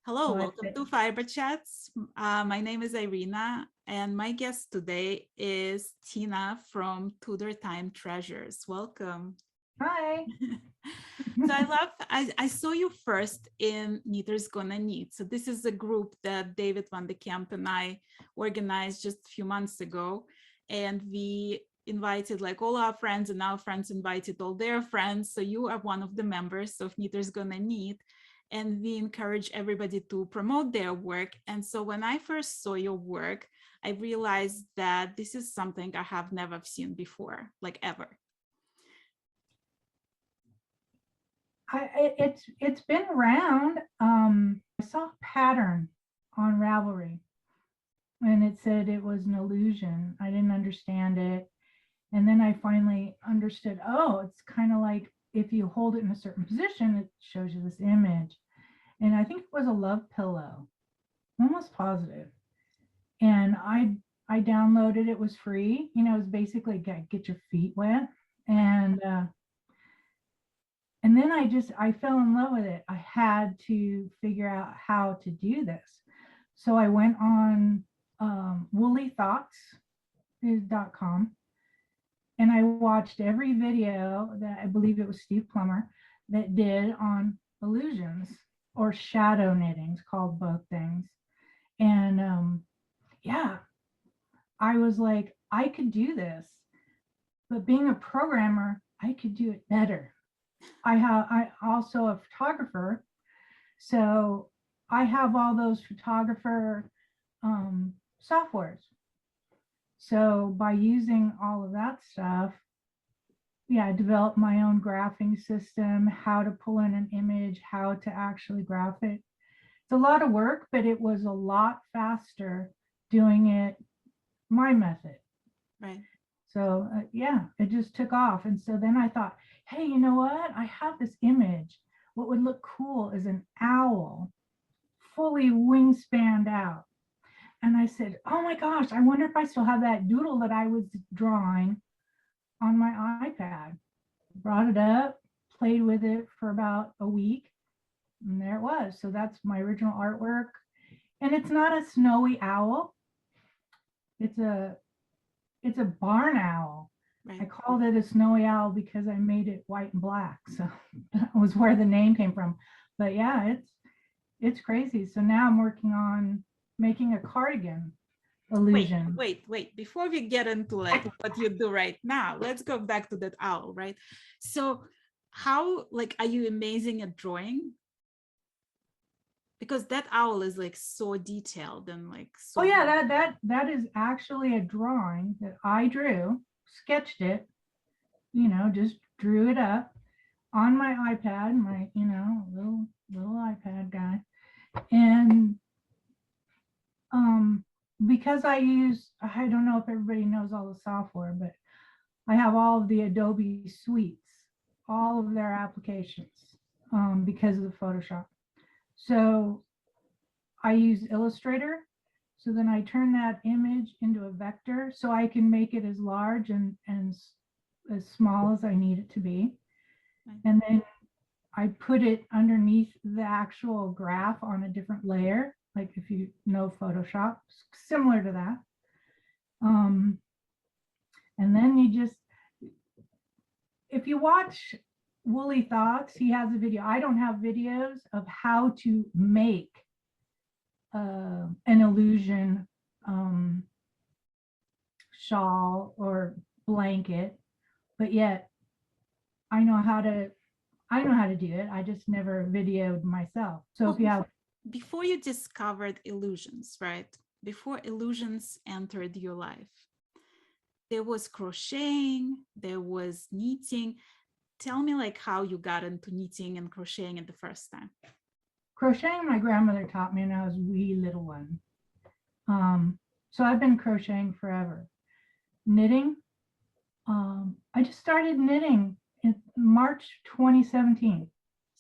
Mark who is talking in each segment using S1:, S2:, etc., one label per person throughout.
S1: Hello,
S2: So
S1: welcome to Fiberchats. My name is Irina, and my guest today is Tina from Tudor Time Treasures. Welcome.
S2: hi.
S1: So I saw you first in Knitters Gonna Knit. So this is a group that David Van de Kamp and I organized just a few months ago. And we invited like all our friends, and our friends invited all their friends. So you are one of the members of Knitters Gonna Knit. And we encourage everybody to promote their work. And so when I first saw your work, I realized that this is something I have never seen before, like ever.
S2: It's been around. I saw a pattern on Ravelry, and it said it was an illusion. I didn't understand it, and then I finally understood. Oh, it's kind of like if you hold it in a certain position, it shows you this image. And I think it was a love pillow. I'm almost positive. And I downloaded it. It was free. You know, it was basically get your feet wet, and then I fell in love with it. I had to figure out how to do this. So I went on woollythoughts.com, and I watched every video that I believe it was Steve Plummer that did on illusions or shadow knittings, called both things. And yeah, I was like, I could do this, but being a programmer, I could do it better. I also a photographer, so I have all those photographer softwares. So by using all of that stuff, yeah, I developed my own graphing system, how to pull in an image, how to actually graph it. It's a lot of work, but it was a lot faster doing it my method.
S1: Right.
S2: So yeah, it just took off. And so then I thought, hey, you know what? I have this image. What would look cool is an owl fully wingspanned out. And I said, oh my gosh, I wonder if I still have that doodle that I was drawing on my iPad. Brought it up, played with it for about a week, and there it was. So that's my original artwork. And it's not a snowy owl. It's a barn owl. Right. I called it a snowy owl because I made it white and black. So that was where the name came from. But yeah, it's crazy. So now I'm working on making a cardigan illusion.
S1: Wait. Before we get into like what you do right now, let's go back to that owl, right? So how like are you amazing at drawing? Because that owl is like so detailed and like so.
S2: Oh yeah, that is actually a drawing that I drew, sketched it, you know, just drew it up on my iPad, my, you know, little iPad guy. And because I don't know if everybody knows all the software, but I have all of the Adobe suites, all of their applications, because of the Photoshop. So I use Illustrator. So then I turn that image into a vector so I can make it as large and as small as I need it to be. And then I put it underneath the actual graph on a different layer, like if you know Photoshop, similar to that. And then you just, if you watch Woolly Thoughts, he has a video. I don't have videos of how to make an illusion shawl or blanket, but yet I know how to do it. I just never videoed myself. So if you have,
S1: before you discovered illusions, right? Before illusions entered your life, there was crocheting, there was knitting. Tell me like how you got into knitting and crocheting at the first time.
S2: Crocheting, my grandmother taught me when I was a wee little one. So I've been crocheting forever. Knitting, I just started knitting in March 2017.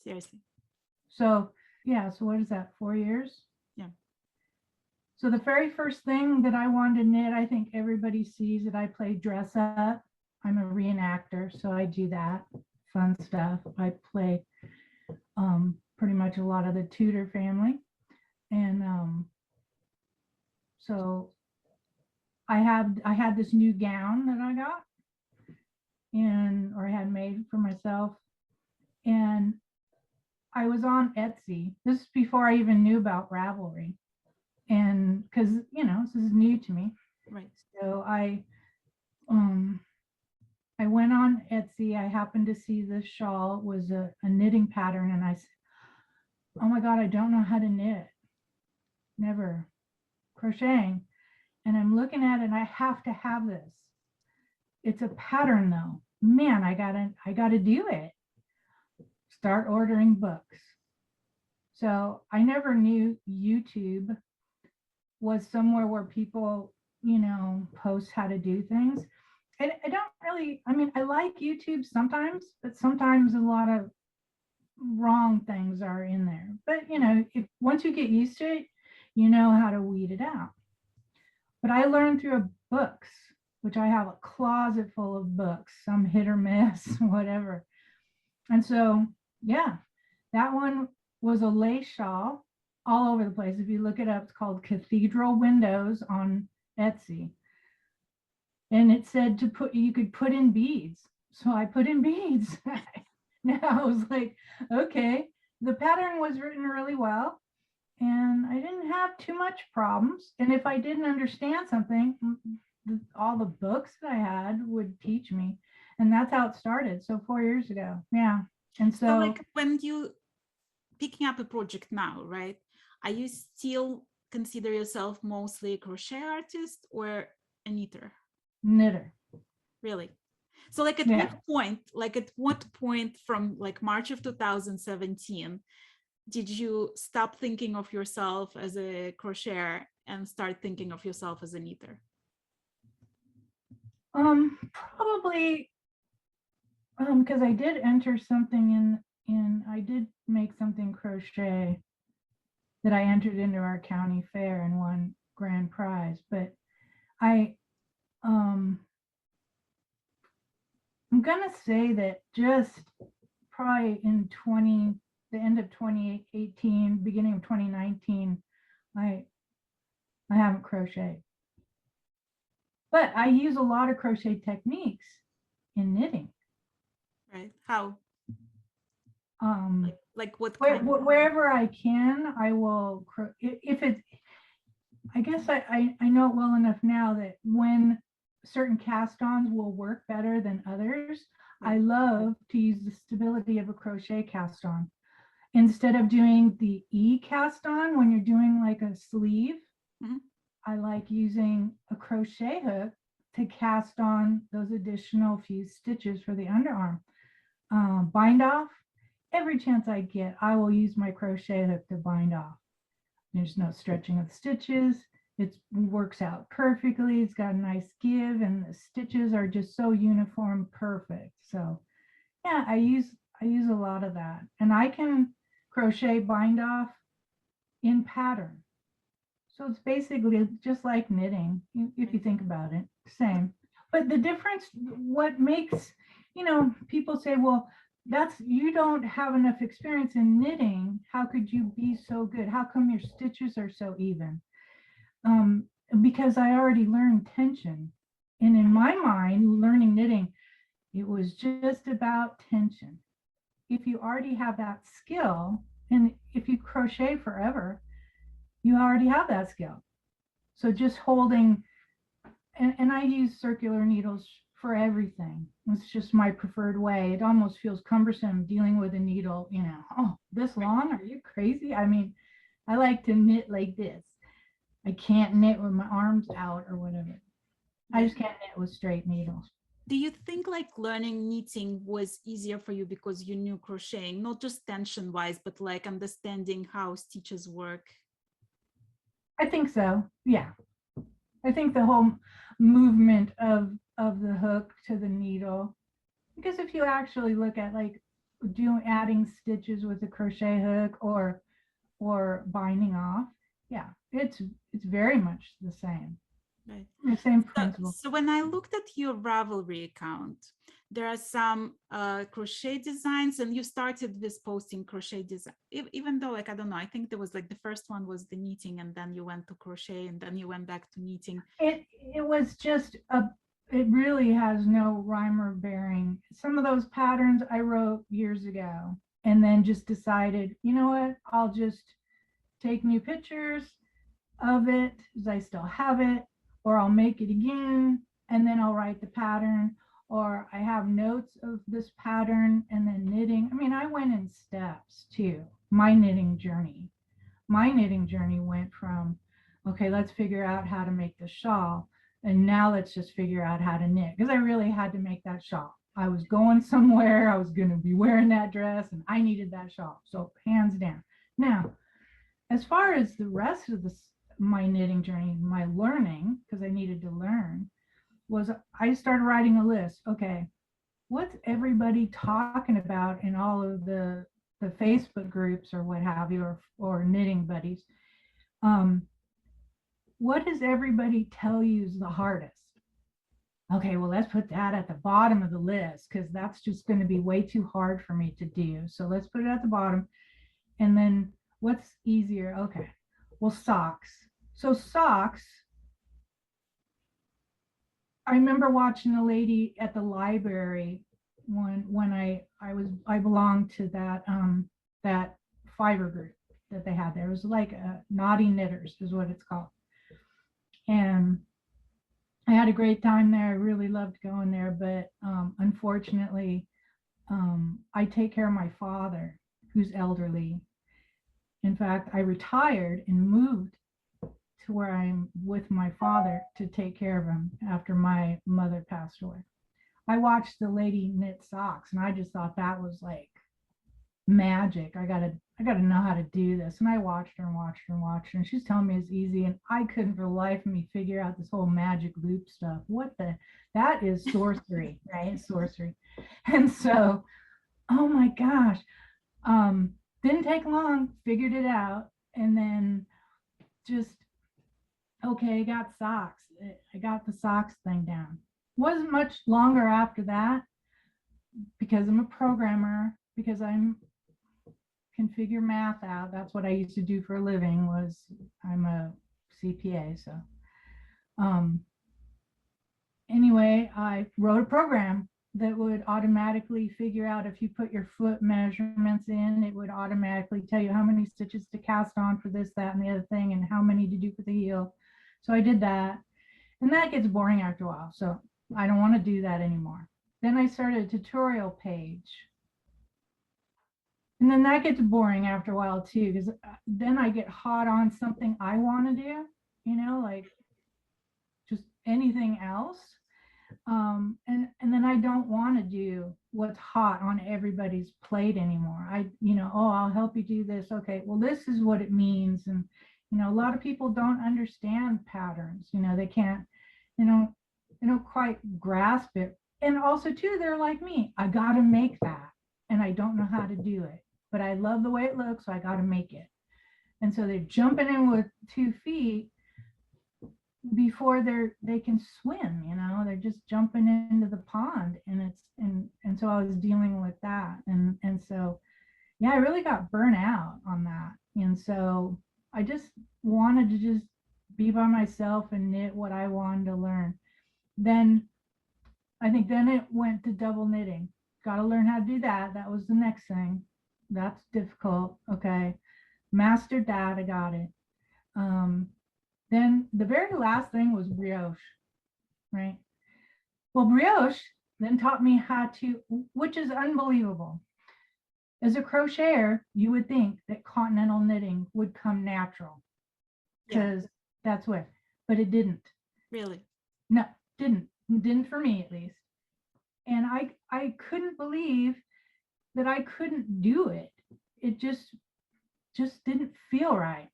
S1: Seriously.
S2: So yeah, so what is that, 4 years?
S1: Yeah.
S2: So the very first thing that I wanted to knit, I think everybody sees that I play dress up. I'm a reenactor, so I do that fun stuff. I play pretty much a lot of the Tudor family. And so I had this new gown that I got or had made for myself. And I was on Etsy. This is before I even knew about Ravelry. And because, this is new to me.
S1: Right.
S2: So I went on Etsy. I happened to see this shawl. It was a knitting pattern. And I said, oh my God, I don't know how to knit. Never crocheting. And I'm looking at it and I have to have this. It's a pattern though. Man, I gotta do it. Start ordering books. So I never knew YouTube was somewhere where people, post how to do things. And I don't really, I like YouTube sometimes, but sometimes a lot of wrong things are in there. But, if once you get used to it, you know how to weed it out. But I learned through books, which I have a closet full of books, some hit or miss, whatever. And so, yeah, that one was a lace shawl all over the place. If you look it up, it's called Cathedral Windows on Etsy. And it said you could put in beads. So I put in beads. Now I was like, okay, the pattern was written really well. And I didn't have too much problems. And if I didn't understand something, all the books that I had would teach me. And that's how it started. So 4 years ago. Yeah. And so
S1: like when you picking up a project now, right? Are you still consider yourself mostly a crochet artist or a knitter?
S2: Knitter.
S1: Really? So like at what point from like March of 2017 did you stop thinking of yourself as a crocheter and start thinking of yourself as a knitter?
S2: Probably because I did enter something I did make something crochet that I entered into our county fair and won grand prize. But I'm gonna say that just probably in the end of 2018, beginning of 2019, I haven't crocheted. But I use a lot of crochet techniques in knitting.
S1: Right? How? Like what?
S2: Wherever I can, I will. If it's, I guess I know it well enough now that when certain cast-ons will work better than others, I love to use the stability of a crochet cast-on instead of doing the E cast-on when you're doing like a sleeve. Mm-hmm. I like using a crochet hook to cast on those additional few stitches for the underarm. Bind off, every chance I get, I will use my crochet hook to bind off. There's no stretching of stitches. It works out perfectly. It's got a nice give and the stitches are just so uniform, perfect. So yeah, I use a lot of that. And I can crochet bind off in pattern. So it's basically just like knitting, if you think about it, same. But the difference, what makes, people say, well, you don't have enough experience in knitting. How could you be so good? How come your stitches are so even? Because I already learned tension. And in my mind, learning knitting, it was just about tension. If you already have that skill, and if you crochet forever, you already have that skill. So just holding, and I use circular needles for everything. It's just my preferred way. It almost feels cumbersome dealing with a needle, oh, this long? Are you crazy? I like to knit like this. I can't knit with my arms out or whatever. I just can't knit with straight needles.
S1: Do you think like learning knitting was easier for you because you knew crocheting, not just tension wise, but like understanding how stitches work?
S2: I think so. Yeah. I think the whole movement of the hook to the needle, because if you actually look at like adding stitches with a crochet hook or binding off, yeah, it's very much the same.
S1: Right.
S2: The same
S1: So,
S2: principle.
S1: so when I looked at your Ravelry account, there are some crochet designs, and you started with posting crochet design, even though, like, I don't know, I think there was like the first one was the knitting, and then you went to crochet, and then you went back to knitting.
S2: It was just it really has no rhyme or bearing. Some of those patterns I wrote years ago and then just decided, you know what, I'll just take new pictures of it as I still have it, or I'll make it again and then I'll write the pattern, or I have notes of this pattern and then knitting. I mean, I went in steps too. My knitting journey went from, okay, let's figure out how to make the shawl, and now let's just figure out how to knit, because I really had to make that shawl. I was going somewhere, I was going to be wearing that dress, and I needed that shawl. So hands down. Now, as far as the rest of my knitting journey, my learning, because I needed to learn, was I started writing a list. Okay, what's everybody talking about in all of the Facebook groups or what have you, or knitting buddies? What does everybody tell you is the hardest? Okay, well, let's put that at the bottom of the list, because that's just going to be way too hard for me to do. So let's put it at the bottom. And then what's easier? Okay, well, socks. So socks, I remember watching a lady at the library when I belonged to that fiber group that they had there. It was like Naughty Knitters is what it's called. And I had a great time there. I really loved going there, but unfortunately, I take care of my father, who's elderly. In fact, I retired and moved to where I'm with my father to take care of him after my mother passed away. I watched the lady knit socks, and I just thought that was like magic. I gotta know how to do this. And I watched her and watched her and watched her, and she's telling me it's easy, and I couldn't for the life of me figure out this whole magic loop stuff. That is sorcery, right? Sorcery. And so, oh my gosh, didn't take long, figured it out, and then just, okay, I got socks. I got the socks thing down. Wasn't much longer after that, because I'm a programmer, because I'm can figure math out. That's what I used to do for a living. I'm a CPA. So anyway, I wrote a program that would automatically figure out, if you put your foot measurements in, it would automatically tell you how many stitches to cast on for this, that, and the other thing, and how many to do for the heel. So I did that, and that gets boring after a while. So I don't want to do that anymore. Then I started a tutorial page. And then that gets boring after a while too, because then I get hot on something I want to do, like just anything else. And then I don't want to do what's hot on everybody's plate anymore. Oh, I'll help you do this. Okay, well, this is what it means. And, a lot of people don't understand patterns. They can't, they don't quite grasp it. And also too, they're like me. I got to make that, and I don't know how to do it, but I love the way it looks, so I got to make it. And so they're jumping in with 2 feet before they can swim. They're just jumping into the pond, and so I was dealing with that, and so yeah, I really got burnt out on that, and so I just wanted to just be by myself and knit what I wanted to learn. Then it went to double knitting. Got to learn how to do that. That was the next thing. That's difficult. Okay, mastered that. I got it. Then the very last thing was brioche, right? Well, brioche then taught me how to, which is unbelievable. As a crocheter, you would think that continental knitting would come natural, because that's what, but it didn't.
S1: Really?
S2: No, didn't for me at least. And I couldn't believe that I couldn't do it. It just didn't feel right.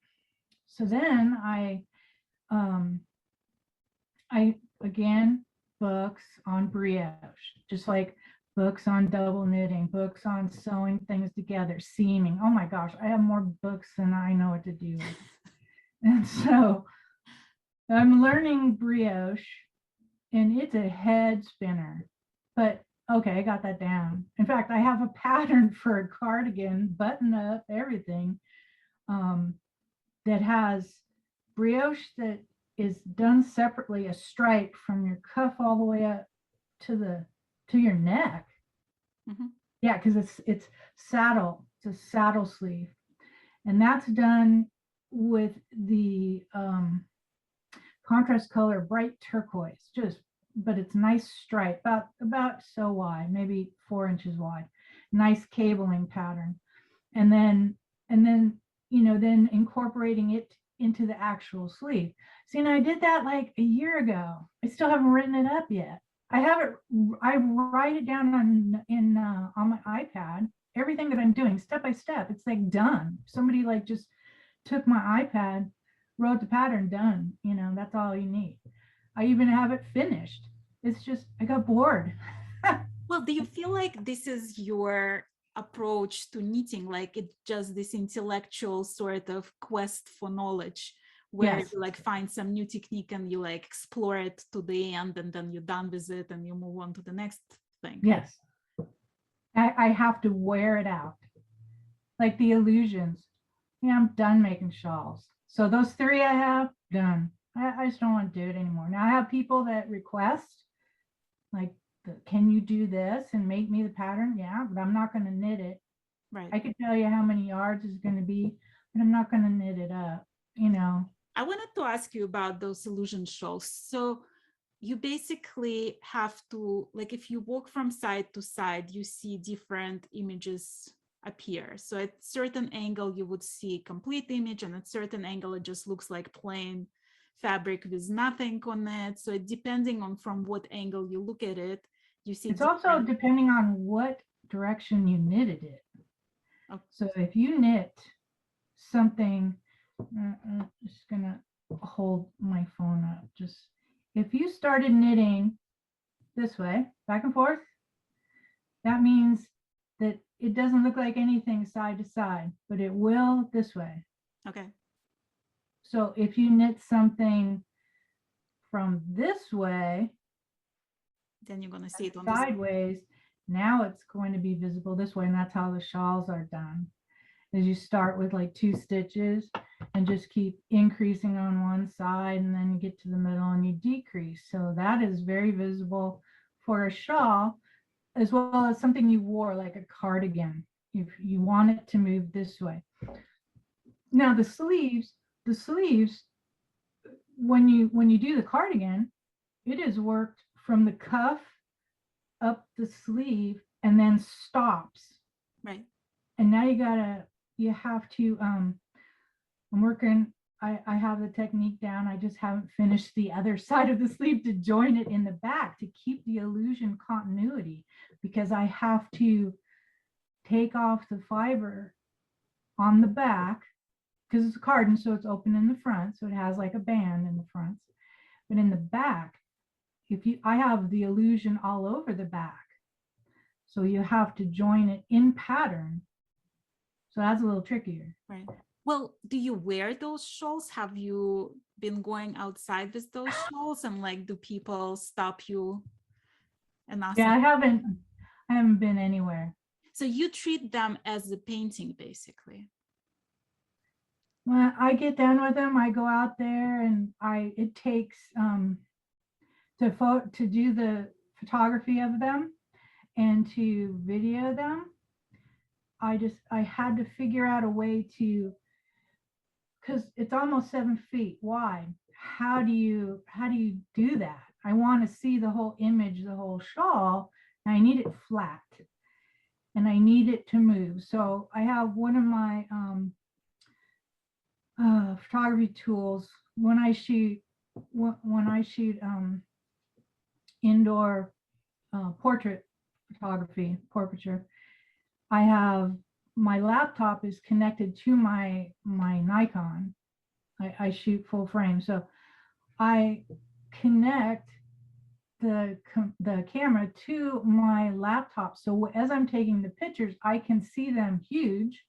S2: So then I again, books on brioche, just like books on double knitting, books on sewing things together, seaming. Oh my gosh, I have more books than I know what to do with. And so I'm learning brioche, and it's a head spinner. But okay, I got that down. In fact, I have a pattern for a cardigan, button up, everything, um, that has brioche that is done separately, a stripe from your cuff all the way up to your neck.
S1: Mhm.
S2: Yeah, because it's saddle. It's a saddle sleeve, and that's done with the contrast color bright turquoise. Just, but it's nice stripe, about so wide, maybe 4 inches wide. Nice cabling pattern, and then then incorporating it into the actual sleeve. See, and I did that like a year ago. I still haven't written it up yet. I have it. I write it down on my iPad. Everything that I'm doing, step by step. It's like done. Somebody like just took my iPad, wrote the pattern, done. That's all you need. I even have it finished. It's just I got bored.
S1: Well, do you feel like this is your approach to knitting? Like it's just this intellectual sort of quest for knowledge where
S2: Yes.
S1: you like find some new technique and you like explore it to the end and then you're done with it and you move on to the next thing?
S2: Yes. I have to wear it out. Like the illusions. Yeah, I'm done making shawls. So those 3 I have, done. I just don't want to do it anymore. Now I have people that request, like, can you do this and make me the pattern? Yeah, but I'm not going to knit it.
S1: Right.
S2: I could tell you how many yards it's going to be, but I'm not going to knit it up,
S1: I wanted to ask you about those illusion shawls. So you basically have to, like, if you walk from side to side, you see different images appear. So at certain angle, you would see complete image, and at certain angle, it just looks like plain fabric with nothing on it. So depending on from what angle you look at it, you see
S2: It's also
S1: different.
S2: depending on what direction you knitted it.
S1: Oh,
S2: So if you knit something, just gonna hold my phone up. Just if you started knitting this way, back and forth, that means that it doesn't look like anything side to side, but it will this way.
S1: okay.
S2: So if you knit something from this way,
S1: Then you're going to see it on the
S2: sideways, now it's going to be visible this way, and that's how the shawls are done. Is you start with like 2 stitches and just keep increasing on one side, and then you get to the middle and you decrease. So that is very visible for a shawl, as well as something you wore like a cardigan, if you want it to move this way. Now the sleeves, when you do the cardigan, it is worked from the cuff up the sleeve and then stops.
S1: right.
S2: And now you have to I'm working, I have the technique down. I just haven't finished the other side of the sleeve to join it in the back to keep the illusion continuity, because I have to take off the fiber on the back, because it's a cardan, so it's open in the front, so it has like a band in the front. But in the back, I have the illusion all over the back, so you have to join it in pattern. So that's a little trickier.
S1: Right. Well, do you wear those shawls? Have you been going outside with those shawls? And like, do people stop you and ask
S2: Yeah,
S1: you?
S2: I haven't been anywhere.
S1: So you treat them as a painting, basically.
S2: When I get done with them, I go out there and it takes to do the photography of them and to video them. I had to figure out a way to, because it's almost 7 feet wide. How do you do that? I want to see the whole image, the whole shawl, and I need it flat and I need it to move. So I have one of my photography tools when I shoot indoor portrait photography, portraiture. I have my laptop is connected to my Nikon. I shoot full frame, so I connect the camera to my laptop. So as I'm taking the pictures, I can see them huge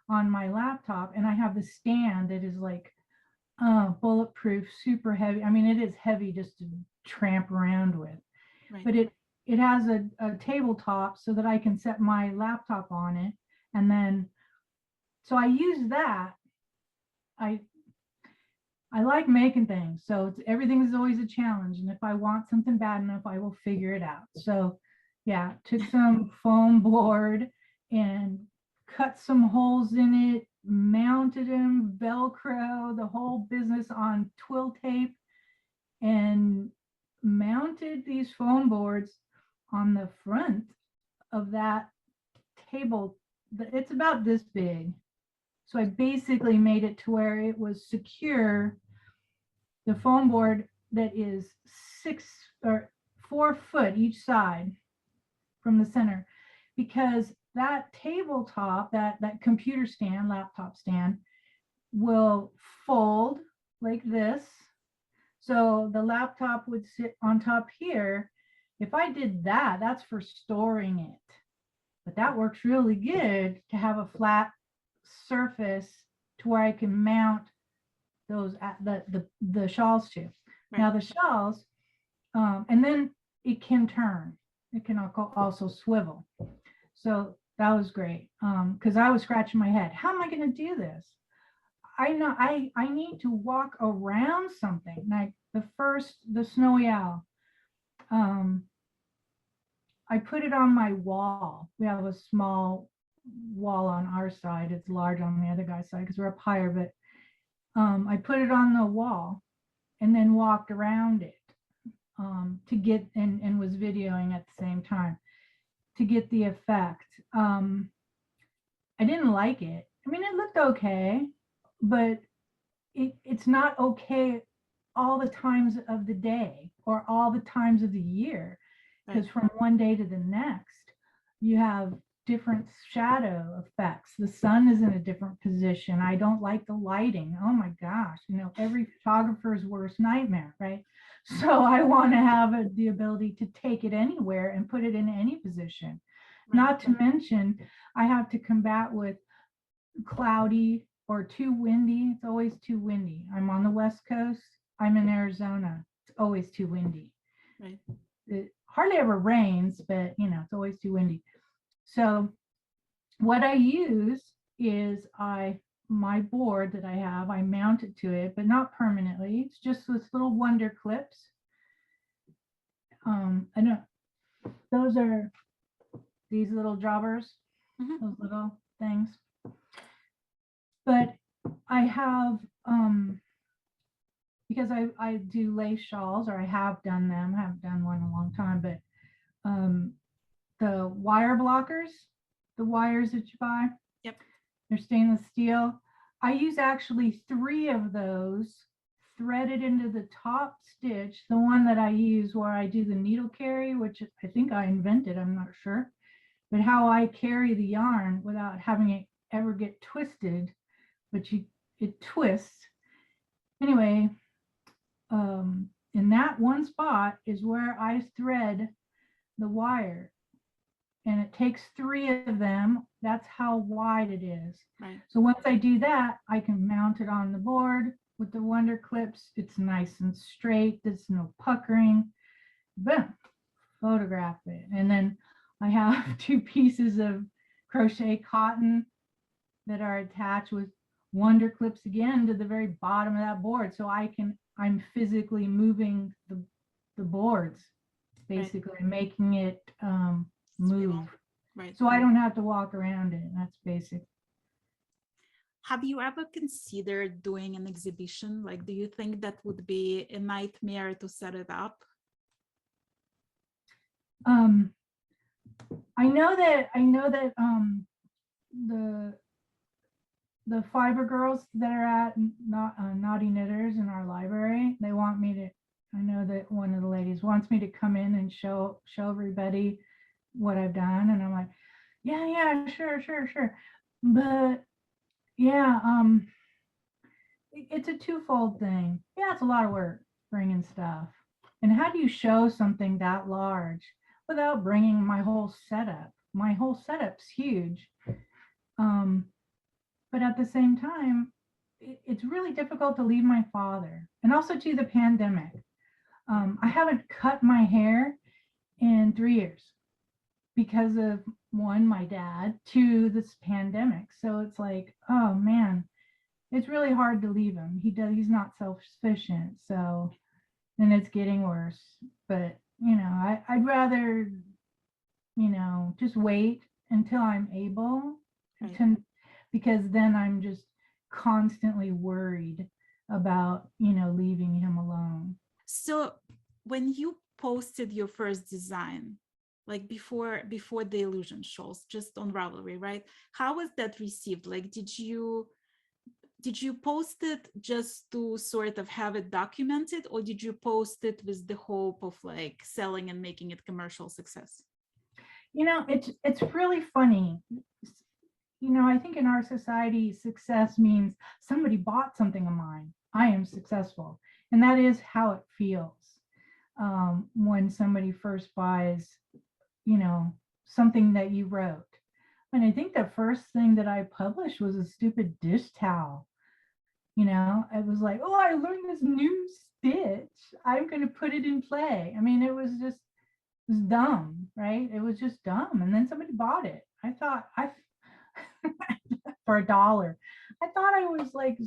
S2: on my laptop, and I have the stand that is like bulletproof, super heavy. I mean, it is heavy just to tramp around with,
S1: Right.
S2: but it has a tabletop so that I can set my laptop on it. And then, so I use that. I like making things, so everything is always a challenge. And if I want something bad enough, I will figure it out. So yeah, took some foam board and cut some holes in it, mounted them, Velcro, the whole business on twill tape, and mounted these foam boards on the front of that table. It's about this big. So I basically made it to where it was secure. The foam board that is 4 foot each side from the center, because that tabletop, that computer stand, laptop stand, will fold like this. So the laptop would sit on top here. If I did that, that's for storing it. But that works really good to have a flat surface to where I can mount those the shawls to. Right. Now the shawls, and then it can turn. It can also swivel. So that was great, because I was scratching my head. How am I going to do this? I know I need to walk around something. Like the snowy owl. I put it on my wall. We have a small wall on our side. It's large on the other guy's side because we're up higher, but I put it on the wall and then walked around it to get, and was videoing at the same time to get the effect. I didn't like it. I mean, it looked okay, but it's not okay all the times of the day or all the times of the year, because from one day to the next, you have different shadow effects. The sun is in a different position. I don't like the lighting. Oh my gosh, every photographer's worst nightmare, right? So I want to have the ability to take it anywhere and put it in any position. Not to mention, I have to combat with cloudy or too windy. It's always too windy. I'm on the West Coast. I'm in Arizona. It's always too windy. Right. It hardly ever rains, but it's always too windy. So what I use is my board that I have, I mount it to it, but not permanently. It's just with little wonder clips. I know those are these little jobbers, those little things. But I have, because I do lace shawls, or I have done them. I haven't done one in a long time, but the wire blockers, the wires that you buy, yep, they're stainless steel. I use actually 3 of those threaded into the top stitch, the one that I use where I do the needle carry, which I think I invented, I'm not sure, but how I carry the yarn without having it ever get twisted, but it twists. Anyway, in that one spot is where I thread the wire, and it takes 3 of them. That's how wide it is. Right. So once I do that, I can mount it on the board with the wonder clips. It's nice and straight. There's no puckering. Boom, photograph it. And then I have 2 pieces of crochet cotton that are attached with wonder clips again to the very bottom of that board. So I'm physically moving the boards, basically, right, making it move. Right. So I don't have to walk around it. That's basic.
S1: Have you ever considered doing an exhibition? Like, do you think that would be a nightmare to set it up?
S2: I know that the fiber girls that are at Naughty Knitters in our library, they want me to, I know that one of the ladies wants me to come in and show everybody what I've done. And I'm like, yeah, sure. But yeah, it's a twofold thing. Yeah, it's a lot of work bringing stuff. And how do you show something that large without bringing my whole setup? My whole setup's huge. But at the same time, it's really difficult to leave my father, and also to the pandemic. I haven't cut my hair in 3 years because of, one, my dad, two, this pandemic. So it's like, oh man, it's really hard to leave him. He's not self-sufficient. So, and it's getting worse. But, I'd rather, just wait until I'm able
S1: Right.
S2: to, because then I'm just constantly worried about, leaving him alone.
S1: So when you posted your first design, like before the illusion shows, just on Ravelry, right? How was that received? Like, did you post it just to sort of have it documented, or did you post it with the hope of like selling and making it commercial success?
S2: It's really funny. I think in our society, success means somebody bought something of mine. I am successful. And that is how it feels when somebody first buys, something that you wrote. And I think the first thing that I published was a stupid dish towel. It was like, oh, I learned this new stitch. I'm going to put it in play. I mean, it was dumb, right? It was just dumb. And then somebody bought it. I thought for $1. I thought I was like,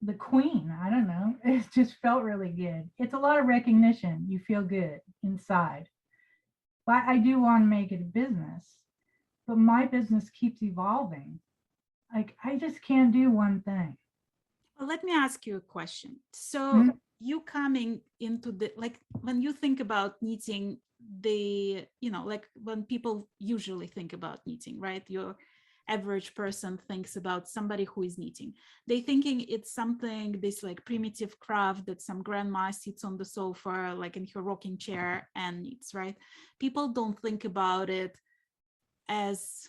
S2: the queen. I don't know. It just felt really good. It's a lot of recognition. You feel good inside. But I do want to make it a business, but my business keeps evolving. Like, I just can't do one thing.
S1: Well, let me ask you a question. So you coming into the, like, when you think about knitting, like when people usually think about knitting, right? Your average person thinks about somebody who is knitting. They thinking it's something, this like primitive craft that some grandma sits on the sofa, like in her rocking chair and knits, right? People don't think about it as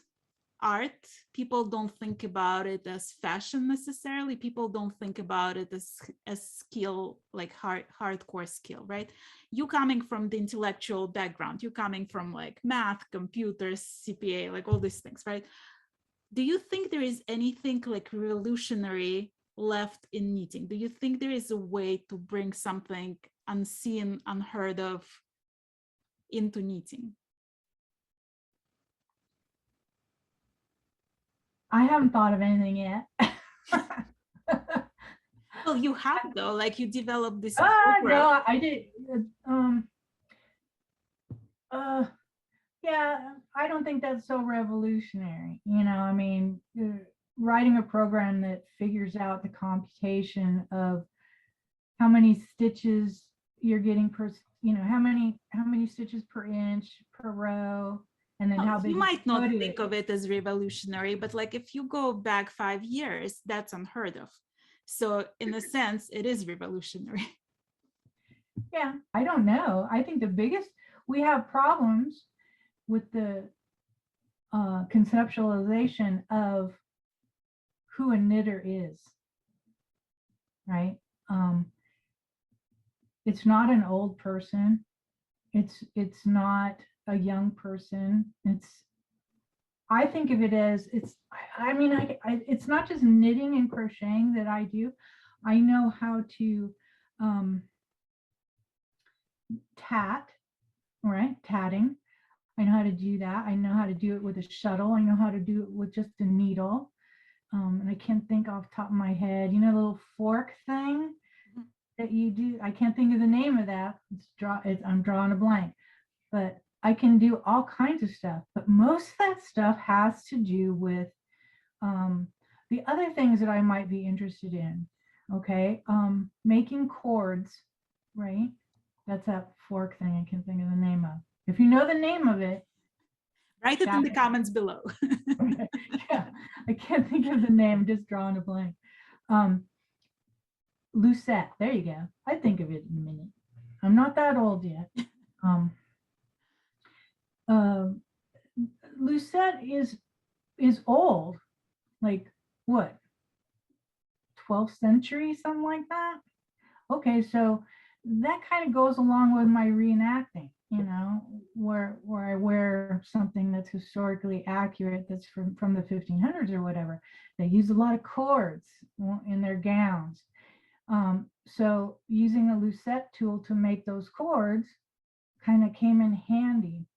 S1: art. People don't think about it as fashion necessarily. People don't think about it as skill, like hardcore skill, right? You coming from the intellectual background, you coming from like math, computers, CPA, like all these things, right? Do you think there is anything like revolutionary left in knitting? Do you think there is a way to bring something unseen, unheard of into knitting?
S2: I haven't thought of anything yet.
S1: Well, you have though, like you developed this
S2: no, I did. Yeah, I don't think that's so revolutionary. I mean, writing a program that figures out the computation of how many stitches you're getting per, how many stitches per inch per row, and then how big
S1: you might not
S2: think
S1: of it as revolutionary, but like if you go back 5 years, that's unheard of. So in a sense, it is revolutionary.
S2: Yeah, I don't know. I think we have problems with the conceptualization of who a knitter is, right? It's not an old person. It's not a young person. I think of it as it's not just knitting and crocheting that I do. I know how to tat, right? Tatting. I know how to do that. I know how to do it with a shuttle. I know how to do it with just a needle. And I can't think off the top of my head, the little fork thing that you do. I can't think of the name of that. I'm drawing a blank, but I can do all kinds of stuff. But most of that stuff has to do with the other things that I might be interested in. Okay. Making cords, right? That's that fork thing I can't think of the name of. If you know the name of it,
S1: write it in the comments below.
S2: Yeah, I can't think of the name, just drawing a blank. Lucette, there you go. I think of it in a minute. I'm not that old yet. Lucette is old, like what, 12th century, something like that. Okay, so that kind of goes along with my reenacting. you know, where I wear something that's historically accurate, that's from the 1500s or whatever. They use a lot of cords in their gowns. So using a lucette tool to make those cords kind of came in handy.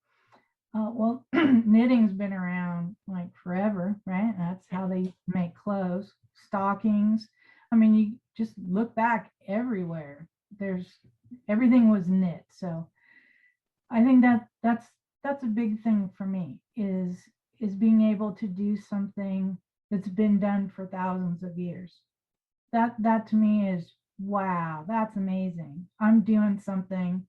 S2: Well, knitting's been around like forever, right? That's how they make clothes, stockings. I mean, you just look back everywhere. Everything was knit. So I think that's a big thing for me is being able to do something that's been done for thousands of years. That to me is, wow, that's amazing. I'm doing something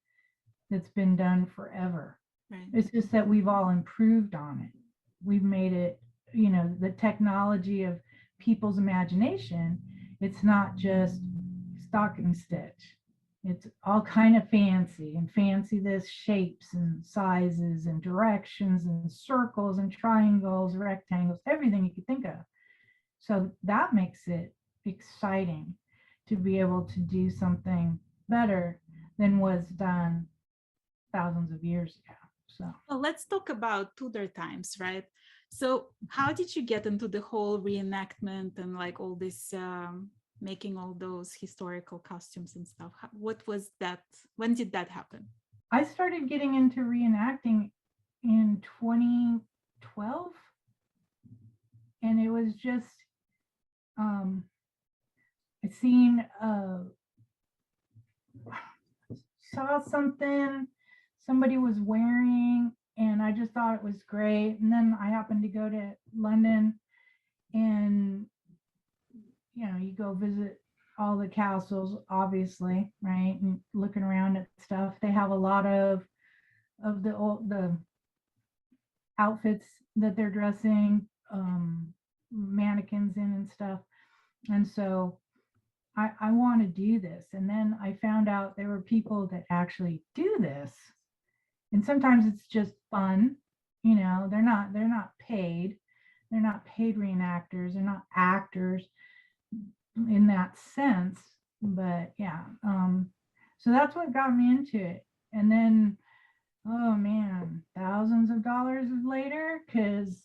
S2: that's been done forever.
S1: Right.
S2: It's just that we've all improved on it. We've made it, you know, the technology of people's imagination. It's not just stocking stitch. It's all kind of fancy and fancy this shapes and sizes and directions and circles and triangles, rectangles, everything you could think of. So that makes it exciting to be able to do something better than was done thousands of years ago. So
S1: well, let's talk about Tudor times, right? So how did you get into the whole reenactment and like all this making all those historical costumes and stuff? What was that? When did that happen?
S2: I started getting into reenacting in 2012, and it was just I seen saw something somebody was wearing, and I just thought it was great. And then I happened to go to London, and you know, you go visit all the castles, obviously, right? And looking around at stuff, they have a lot of the outfits that they're dressing mannequins in and stuff. And so I want to do this. And then I found out there were people that actually do this. And sometimes it's just fun, you know, they're not paid. They're not paid reenactors. They're not actors in that sense. But yeah, so that's what got me into it. And then, oh man, thousands of dollars later, because,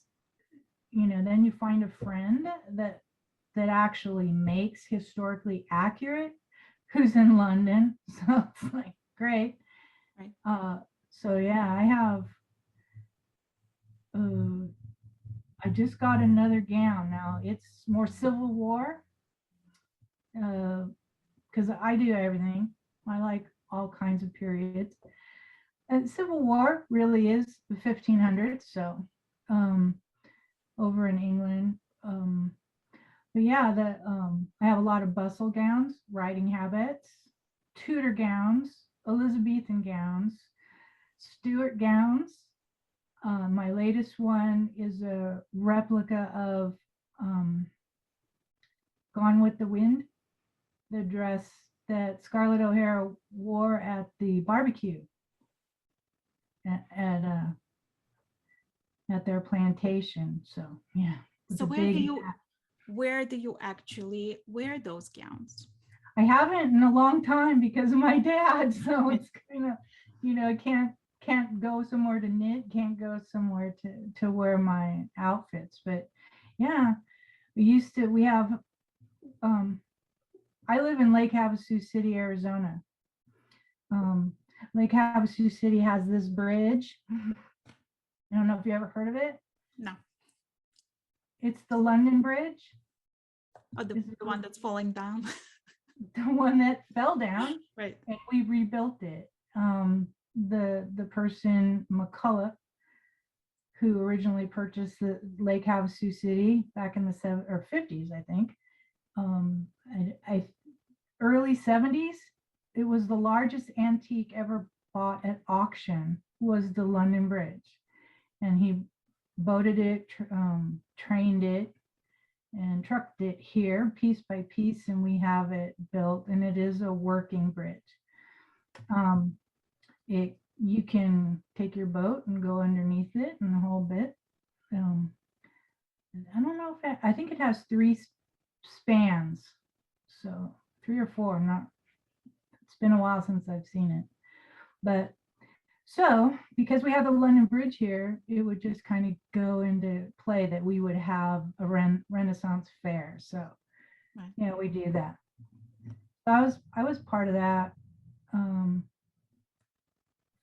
S2: you know, then you find a friend that actually makes historically accurate, who's in London. So it's like, great.
S1: Right.
S2: So yeah, I have, I just got another gown now. It's more Civil War, because I do everything. I like all kinds of periods. And Civil War really is the 1500s, so over in England. But yeah, I have a lot of bustle gowns, riding habits, Tudor gowns, Elizabethan gowns, Stuart gowns. My latest one is a replica of Gone with the Wind, the dress that Scarlett O'Hara wore at the barbecue at their plantation. So yeah.
S1: So where do you actually wear those gowns?
S2: I haven't in a long time because of my dad. So it's kind of, you know, I can't go somewhere to knit, can't go somewhere to wear my outfits. But yeah, we have, I live in Lake Havasu City, Arizona. Lake Havasu City has this bridge. I don't know if you ever heard of it.
S1: No.
S2: It's the London Bridge.
S1: Oh, the one that's falling down.
S2: The one that fell down.
S1: Right.
S2: And we rebuilt it. The person, McCullough, who originally purchased the Lake Havasu City back in the 50s, I think. Early 70s, it was the largest antique ever bought at auction, was the London Bridge. And he boated it, trained it, and trucked it here piece by piece, and we have it built, and it is a working bridge. You can take your boat and go underneath it and the whole bit. I don't know if I think it has 3 spans, so 3 or 4. It's been a while since I've seen it, but So because we have the London Bridge here, it would just kind of go into play that we would have a Renaissance fair. So,
S1: Right.
S2: yeah, we do that. So I was part of that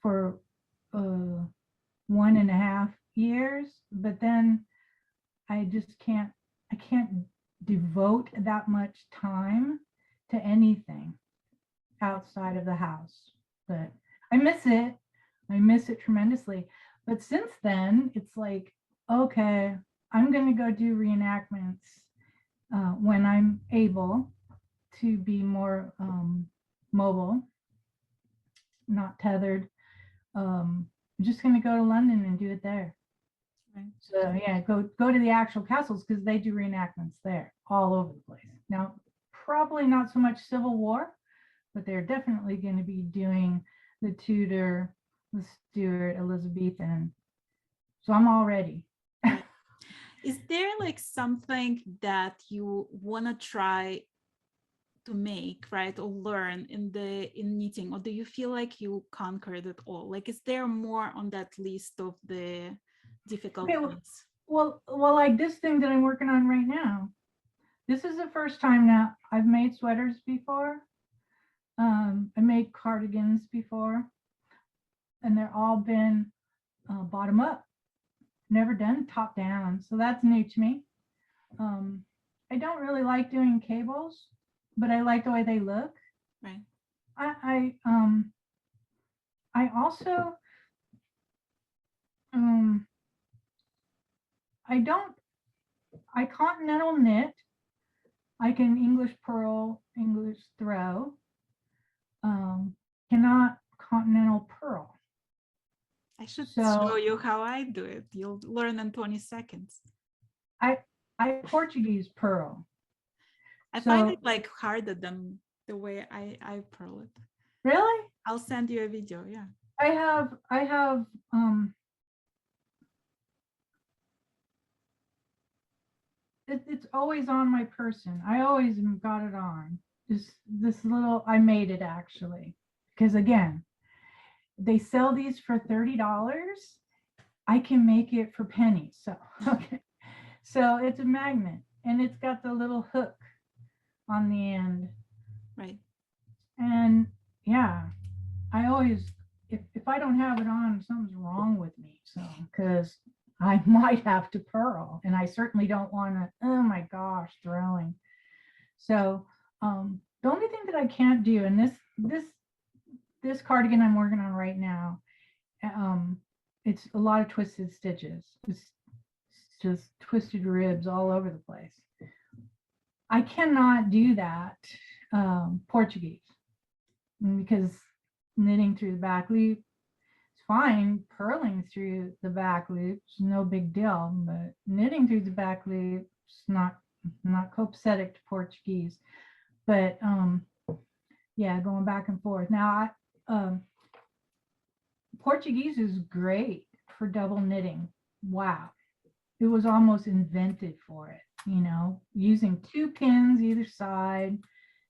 S2: for 1.5 years, but then I can't devote that much time to anything outside of the house. But I miss it. I miss it tremendously. But since then, it's like, okay, I'm going to go do reenactments when I'm able to be more mobile, not tethered. I'm just going to go to London and do it there.
S1: Right.
S2: So yeah, go to the actual castles because they do reenactments there all over the place. Now, probably not so much Civil War, but they're definitely going to be doing the Tudor, the Stuart, Elizabethan. So I'm all ready.
S1: Right. Is there like something that you want to try to make, right, or learn in knitting, or do you feel like you conquered it all? Like, is there more on that list of the difficult things?
S2: Well, like this thing that I'm working on right now. This is the first time now I've made sweaters before. I made cardigans before, and they're all been bottom up, never done top down. So that's new to me. I don't really like doing cables, but I like the way they look.
S1: Right.
S2: I also I continental knit. I can English purl, English throw. Cannot continental purl.
S1: I should show you how I do it. You'll learn in 20 seconds.
S2: I Portuguese purl.
S1: I find it like harder than the way I purl it.
S2: Really?
S1: I'll send you a video. Yeah.
S2: I have it's always on my person. I always got it on. This little, I made it actually, because again, they sell these for $30. I can make it for pennies. So okay. So it's a magnet and it's got the little hook on the end.
S1: Right.
S2: And yeah, I always, if I don't have it on, something's wrong with me. So, because I might have to purl, and I certainly don't want to, oh my gosh, throwing. So the only thing that I can't do, and this cardigan I'm working on right now, it's a lot of twisted stitches. It's just twisted ribs all over the place. I cannot do that Portuguese, because knitting through the back loop, it's fine. Purling through the back loop is no big deal, but knitting through the back loop is not copacetic to Portuguese. But yeah, going back and forth. Now, Portuguese is great for double knitting. Wow, it was almost invented for it. You know, using 2 pins either side.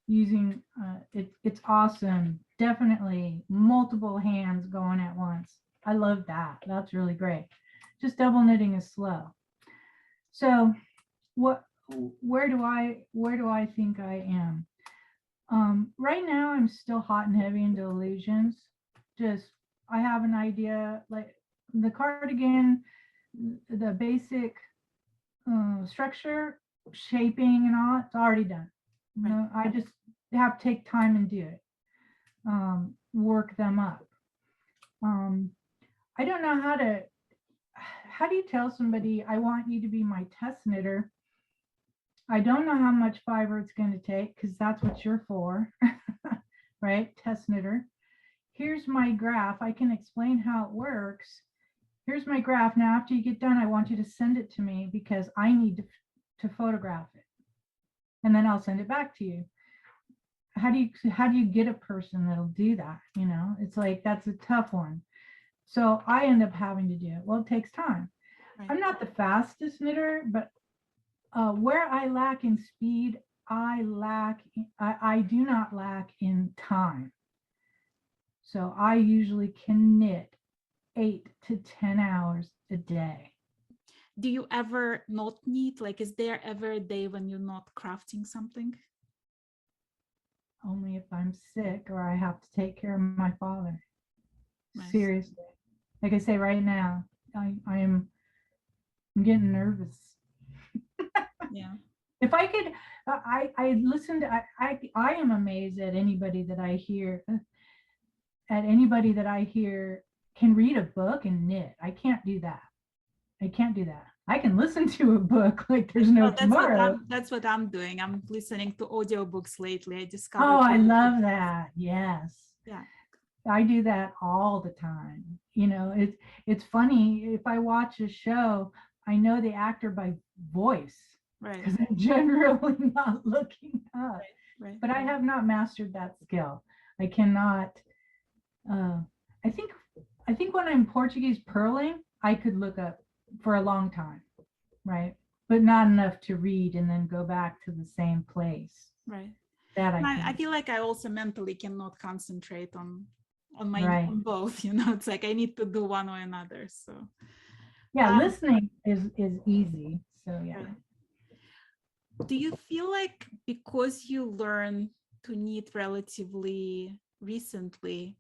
S2: Using it's awesome. Definitely multiple hands going at once. I love that. That's really great. Just double knitting is slow. So where do I think I am? Right now I'm still hot and heavy into illusions. Just I have an idea, like the cardigan, the basic structure, shaping and all, it's already done. No, I just have to take time and do it. Work them up. I don't know how do you tell somebody, I want you to be my test knitter? I don't know how much fiber it's going to take, because that's what you're for, right? Test knitter. Here's my graph. I can explain how it works. Here's my graph. Now, after you get done, I want you to send it to me because I need to photograph it. And then I'll send it back to you. How do you get a person that'll do that? You know, it's like, that's a tough one. So I end up having to do it. Well, it takes time. Right. I'm not the fastest knitter, but where I lack in speed, I do not lack in time. So I usually can knit 8 to 10 hours a day.
S1: Do you ever not knit? Like, is there ever a day when you're not crafting something?
S2: Only if I'm sick or I have to take care of my father.
S1: Nice.
S2: Seriously. Like I say right now, I'm getting nervous.
S1: Yeah.
S2: If I could, I listened, I am amazed at anybody that I hear, can read a book and knit. I can't do that. I can't do that. I can listen to a book like there's no
S1: Well,
S2: tomorrow.
S1: that's what I'm doing. I'm listening to audiobooks lately. I discovered.
S2: Oh, I love that. Yes.
S1: Yeah.
S2: I do that all the time. You know, it's funny. If I watch a show, I know the actor by voice
S1: Right.
S2: because I'm generally not looking up.
S1: Right.
S2: But I have not mastered that skill. I cannot. I think when I'm Portuguese purling, I could look up for a long time, right? But not enough to read and then go back to the same place.
S1: Right.
S2: That
S1: I feel like I also mentally cannot concentrate on my
S2: right.
S1: on both. You know, it's like I need to do one or another. So
S2: yeah, listening is easy. So yeah.
S1: Right. Do you feel like because you learn to knit relatively recently,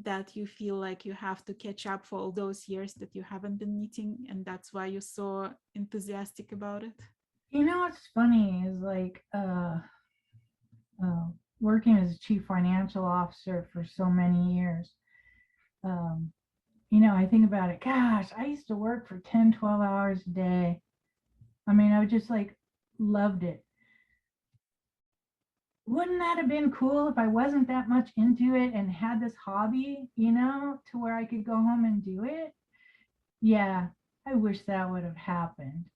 S1: that you feel like you have to catch up for all those years that you haven't been knitting, and that's why you're so enthusiastic about it?
S2: You know what's funny is like working as chief financial officer for so many years. You know, I think about it, gosh, I used to work for 10, 12 hours a day. I mean, I just like loved it. Wouldn't that have been cool if I wasn't that much into it and had this hobby, you know, to where I could go home and do it? Yeah, I wish that would have happened.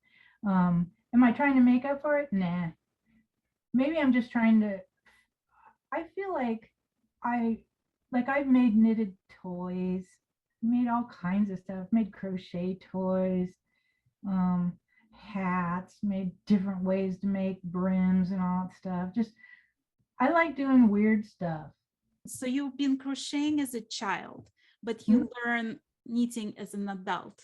S2: Am I trying to make up for it? Nah. Maybe I'm just trying to, I feel like I've made knitted toys, made all kinds of stuff, made crochet toys, hats, made different ways to make brims and all that stuff. Just I like doing weird stuff.
S1: So you've been crocheting as a child, but you learn knitting as an adult.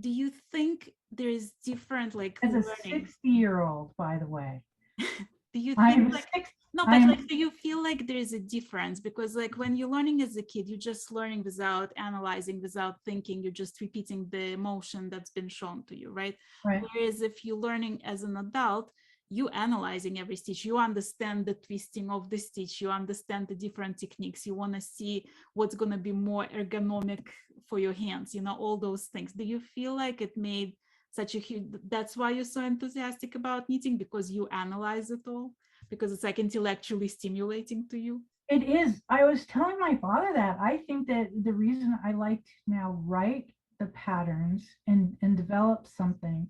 S1: Do you think there is different like
S2: As a
S1: learning?
S2: 60-year-old, by the way.
S1: Do you
S2: I'm
S1: think like
S2: 60.
S1: no, but like do you feel like there is a difference? Because like when you're learning as a kid, you're just learning without analyzing, without thinking, you're just repeating the motion that's been shown to you, right?
S2: Right.
S1: Whereas if you're learning as an adult, you analyzing every stitch, you understand the twisting of the stitch, you understand the different techniques, you want to see what's going to be more ergonomic for your hands, you know, all those things. Do you feel like it made such a huge, that's why you're so enthusiastic about knitting, because you analyze it all, because it's like intellectually stimulating to you?
S2: It is. I was telling my father that I think that the reason I like to now write the patterns and develop something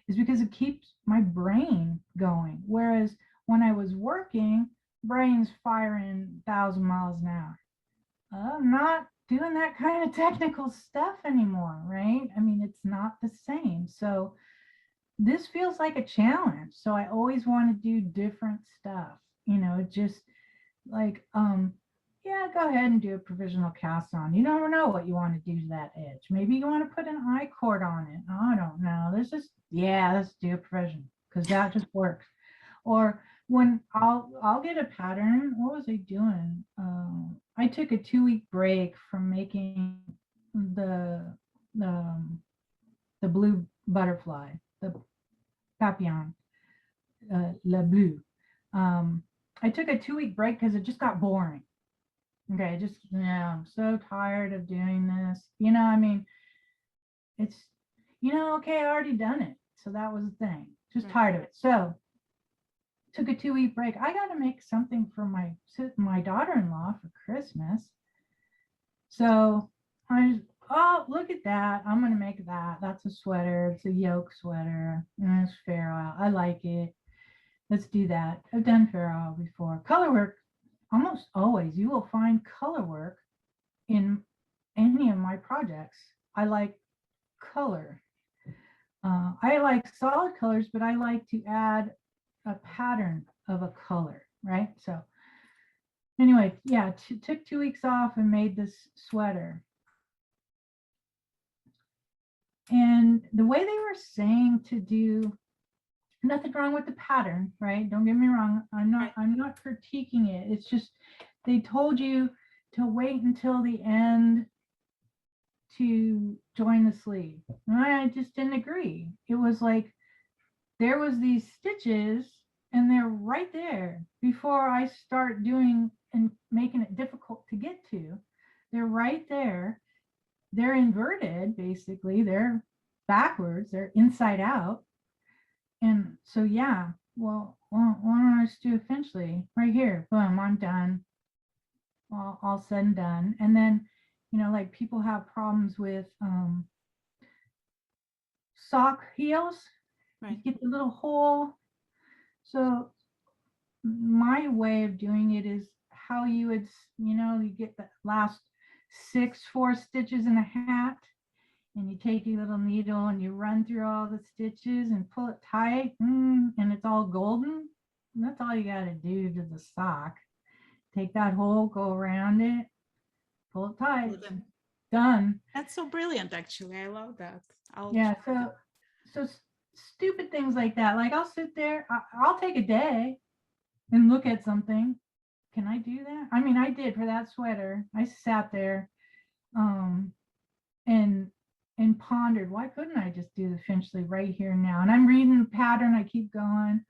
S2: is because it keeps my brain going. Whereas when I was working, brain's firing 1,000 miles an hour. I'm not doing that kind of technical stuff anymore, right? I mean, it's not the same. So this feels like a challenge. So I always want to do different stuff. You know, just like, yeah, go ahead and do a provisional cast on. You don't know what you want to do to that edge. Maybe you want to put an I-cord on it. I don't know. Let's do a provision because that just works. Or when I'll get a pattern. What was I doing? I took a 2-week break from making the the blue butterfly, the papillon, le bleu. I took a 2-week break because it just got boring. Okay, I'm so tired of doing this. You know, I mean, it's, okay, I already done it. So that was the thing. Just tired of it. So took a 2-week break. I got to make something for my daughter-in-law for Christmas. So oh, look at that. I'm going to make that. That's a sweater. It's a yoke sweater. And it's fair oil. I like it. Let's do that. I've done fair oil before. Color work, almost always you will find color work in any of my projects. I like color. I like solid colors, but I like to add a pattern of a color, right? So anyway, yeah, took 2 weeks off and made this sweater. And the way they were saying to do, nothing wrong with the pattern, right? Don't get me wrong. I'm not critiquing it. It's just they told you to wait until the end to join the sleeve. And I just didn't agree. It was like there was these stitches and they're right there before I start doing and making it difficult to get to. They're right there. They're inverted, basically. They're backwards. They're inside out. And so, yeah, well, why don't I just do eventually right here? Boom, I'm done. All said and done. And then, you know, like people have problems with sock heels.
S1: Right.
S2: You get the little hole. So my way of doing it is how you would, you know, you get the last 4 stitches in a hat, and you take your little needle and you run through all the stitches and pull it tight, and it's all golden. And that's all you got to do to the sock. Take that hole, go around it, pull it tight. Done.
S1: That's so brilliant, actually. I love that.
S2: Yeah, so stupid things like that. Like I'll sit there, I'll take a day and look at something. Can I do that? I mean, I did for that sweater. I sat there and pondered, why couldn't I just do the Finchley right here now? And I'm reading the pattern, I keep going.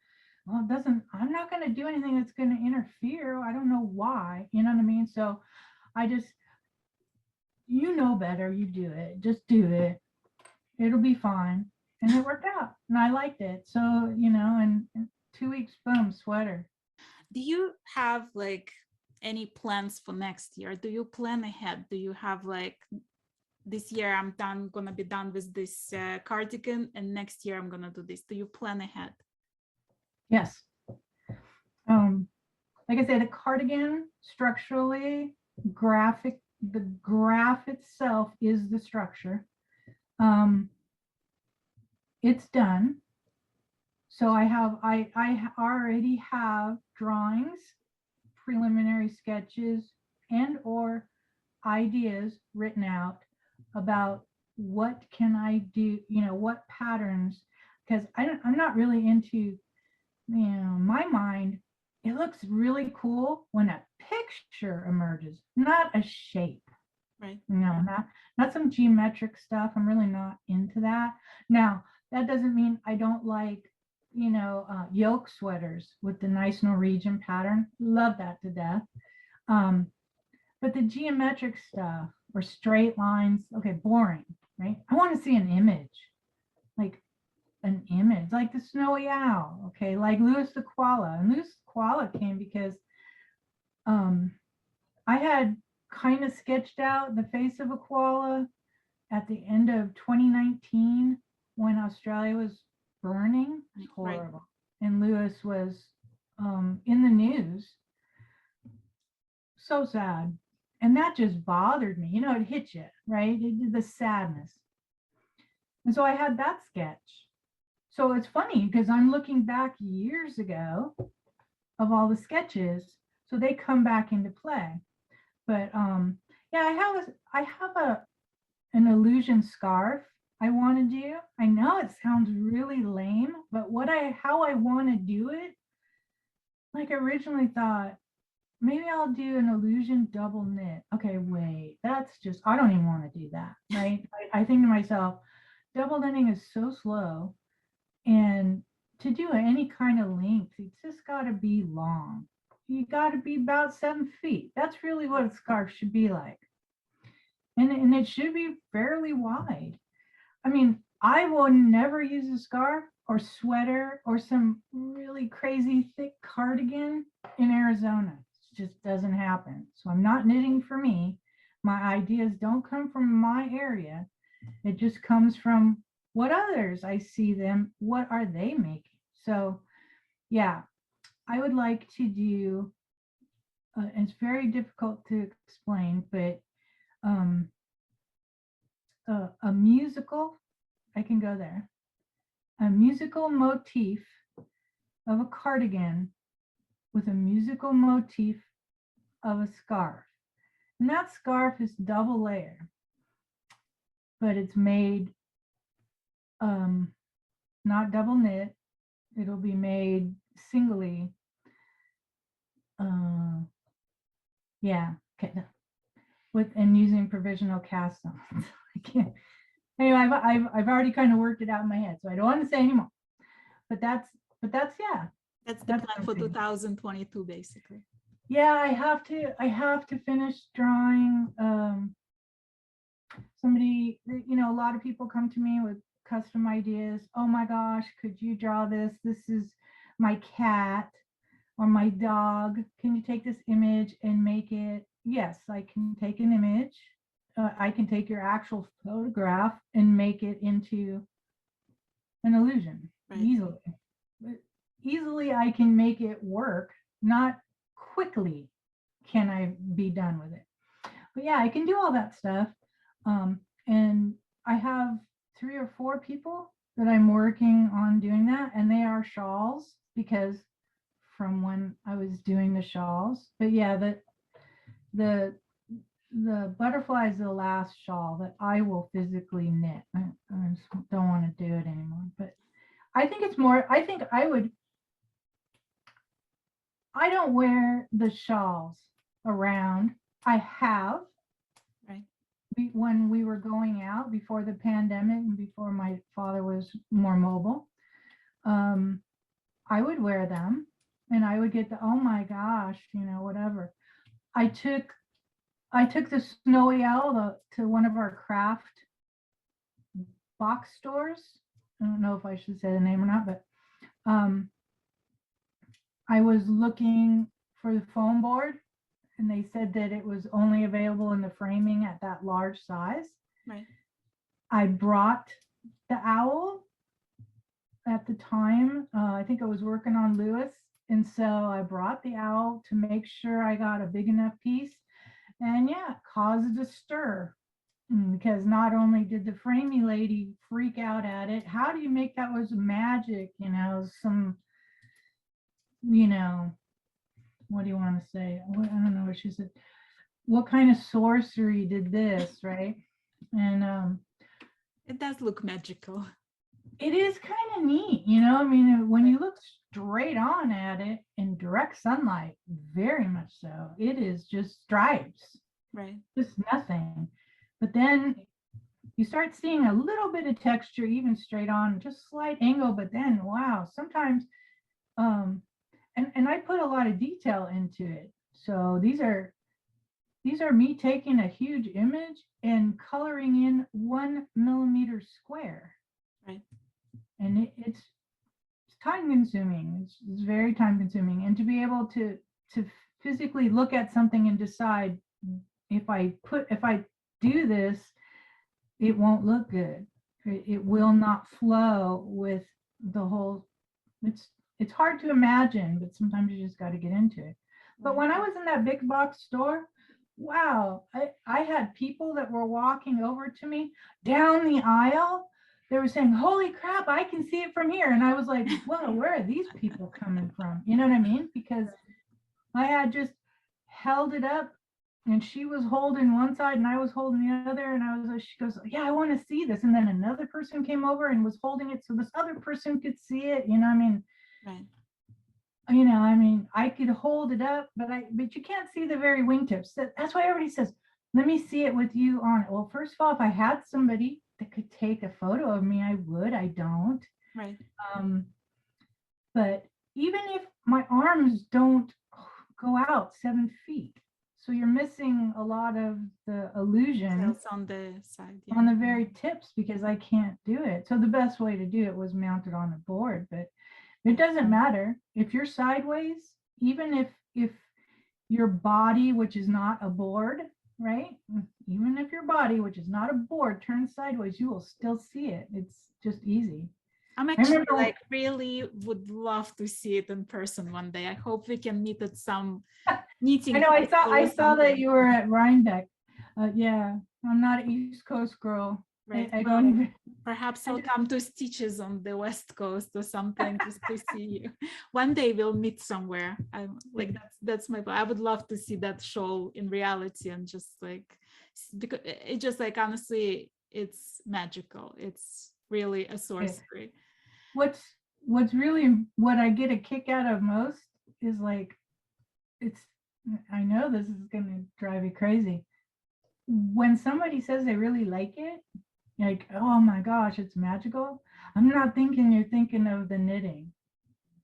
S2: Well, it doesn't, I'm not going to do anything that's going to interfere. I don't know why, you know what I mean? So I just, you know better, you do it. Just do it. It'll be fine. And it worked out. And I liked it. So, you know, and 2 weeks, boom, sweater.
S1: Do you have like any plans for next year? Do you plan ahead? Do you have like, this year I'm gonna be done with this cardigan, and next year I'm gonna do this? Do you plan ahead?
S2: Yes. Like I said, the cardigan structurally, the graph itself is the structure. It's done. So I already have drawings, preliminary sketches, and or ideas written out about what can I do, you know, what patterns, because I'm not really into, you know, my mind, it looks really cool when a picture emerges, not a shape.
S1: Right.
S2: You know, not some geometric stuff. I'm really not into that. Now, that doesn't mean I don't like, you know, yoke sweaters with the nice Norwegian pattern. Love that to death. But the geometric stuff or straight lines, okay, boring, right? I want to see an image, like the snowy owl, okay, like Louis the Koala. And Louis the Koala came because I had kind of sketched out the face of a koala at the end of 2019 when Australia was burning. It's horrible. Right. And Louis was in the news. So sad. And that just bothered me. You know, it hit you, right? The sadness. And so I had that sketch. So it's funny because I'm looking back years ago of all the sketches. So they come back into play. But yeah, I have an illusion scarf I want to do. I know it sounds really lame, but how I want to do it, like originally thought, maybe I'll do an illusion double knit. Okay, wait, that's just, I don't even want to do that, right? I think to myself, double knitting is so slow, and to do any kind of length, it's just got to be long. You got to be about 7 feet. That's really what a scarf should be like. And it should be fairly wide. I mean, I will never use a scarf or sweater or some really crazy thick cardigan in Arizona. It just doesn't happen. So I'm not knitting for me. My ideas don't come from my area. It just comes from what others I see them, what are they making? So yeah, I would like to do, it's very difficult to explain, but a musical, I can go there, a musical motif of a cardigan with a musical motif of a scarf. And that scarf is double layer, but it's made not double knit. It'll be made singly. Yeah, okay. With and using provisional cast on. I can't. Anyway, I've already kind of worked it out in my head, so I don't want to say anymore. But that's yeah.
S1: That's the plan for 2022, basically.
S2: Yeah, I have to finish drawing. Somebody, you know, a lot of people come to me with custom ideas. Oh my gosh, could you draw this? This is my cat or my dog. Can you take this image and make it? Yes, I can take an image. I can take your actual photograph and make it into an illusion easily. Easily, I can make it work. Not quickly can I be done with it. But yeah, I can do all that stuff. And I have 3 or 4 people that I'm working on doing that, and they are shawls because from when I was doing the shawls. But yeah, the butterfly is the last shawl that I will physically knit. I just don't want to do it anymore. But I think it's more, I think I don't wear the shawls around. I have.
S1: Right.
S2: When we were going out before the pandemic and before my father was more mobile, I would wear them and I would get the, oh my gosh, you know, whatever. I took the snowy owl to one of our craft box stores. I don't know if I should say the name or not, but I was looking for the foam board and they said that it was only available in the framing at that large size.
S1: Right.
S2: I brought the owl at the time. I think I was working on Lewis. And so I brought the owl to make sure I got a big enough piece. And yeah, it caused a stir because not only did the framey lady freak out at it, how do you make that was magic? You know, some, you know, what do you want to say? I don't know what she said. What kind of sorcery did this, right? And
S1: it does look magical.
S2: It is kind of neat, you know. I mean, when you look straight on at it in direct sunlight, very much so. It is just stripes,
S1: right?
S2: Just nothing. But then you start seeing a little bit of texture, even straight on, just slight angle. But then, wow, sometimes, and I put a lot of detail into it. So these are me taking a huge image and coloring in 1 millimeter square.
S1: Right.
S2: And it's time consuming. It's very time consuming. And to be able to physically look at something and decide if I do this, it won't look good. It will not flow with the whole. It's hard to imagine, but sometimes you just got to get into it. But when I was in that big box store, wow, I had people that were walking over to me down the aisle. They were saying, holy crap, I can see it from here. And I was like, well, where are these people coming from? You know what I mean? Because I had just held it up and she was holding one side and I was holding the other. And I was like, she goes, yeah, I want to see this. And then another person came over and was holding it so this other person could see it. You know, I mean,
S1: right.
S2: You know, I mean, I could hold it up, but you can't see the very wingtips. That's why everybody says, let me see it with you on it. Well, first of all, if I had somebody that could take a photo of me, I would. I don't.
S1: Right.
S2: But even if my arms don't go out 7 feet, so you're missing a lot of the illusion
S1: on the side,
S2: on the very tips because I can't do it. So the best way to do it was mounted on the board, but it doesn't matter if you're sideways, even if your body, which is not a board, right? Even if your body, which is not a board, turns sideways, you will still see it. It's just easy.
S1: I'm actually really would love to see it in person one day. I hope we can meet at some meeting.
S2: I know. I saw that you were at Rhinebeck. Yeah, I'm not an East Coast girl.
S1: Right.
S2: I don't even.
S1: Perhaps I'll come to Stitches on the West Coast or something just to see you. One day we'll meet somewhere. I'm like that's my. I would love to see that show in reality and just like because it just like honestly, it's magical. It's really a sorcery.
S2: What's really what I get a kick out of most is like, it's, I know this is gonna drive you crazy. When somebody says they really like it, like, oh my gosh, it's magical. I'm not thinking you're thinking of the knitting.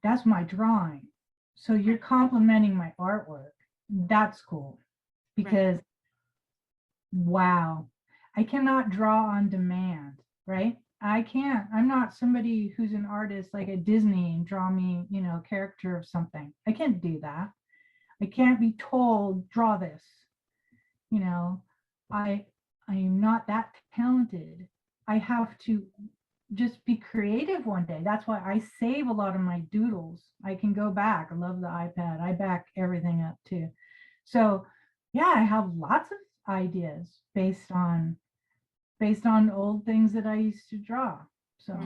S2: That's my drawing. So you're complimenting my artwork. That's cool. Because wow, I cannot draw on demand, right? I can't. I'm not somebody who's an artist like at Disney and draw me, you know, a character of something. I can't do that. I can't be told, draw this. You know, I am not that talented. I have to just be creative one day. That's why I save a lot of my doodles. I can go back. I love the iPad. I back everything up too. So yeah, I have lots of ideas based on old things that I used to draw. So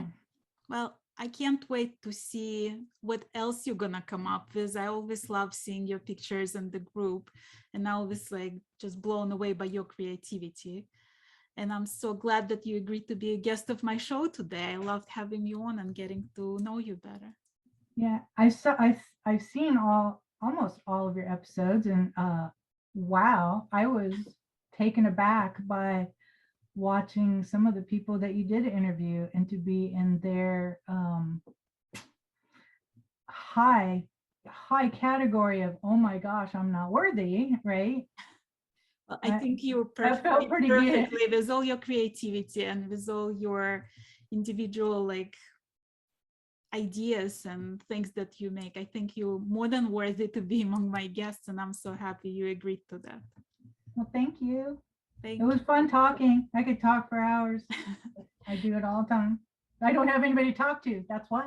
S1: well, I can't wait to see what else you're gonna come up with. I always love seeing your pictures in the group, and I always like just blown away by your creativity. And I'm so glad that you agreed to be a guest of my show today. I loved having you on and getting to know you better.
S2: yeah, I've seen almost all of your episodes, and wow, I was taken aback by watching some of the people that you did interview and to be in their high category of, oh my gosh, I'm not worthy, right?
S1: Well, I think you
S2: That felt pretty good.
S1: perfectly with all your creativity and with all your individual like ideas and things that you make. I think you're more than worthy to be among my guests, and I'm so happy you agreed to that.
S2: Well, thank you.
S1: Thank
S2: It was fun talking. I could talk for hours. I do it all the time. I don't have anybody to talk to. That's why.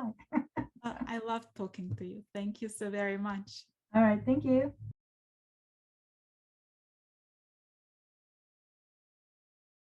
S1: I love talking to you. Thank you so very much.
S2: All right. Thank you.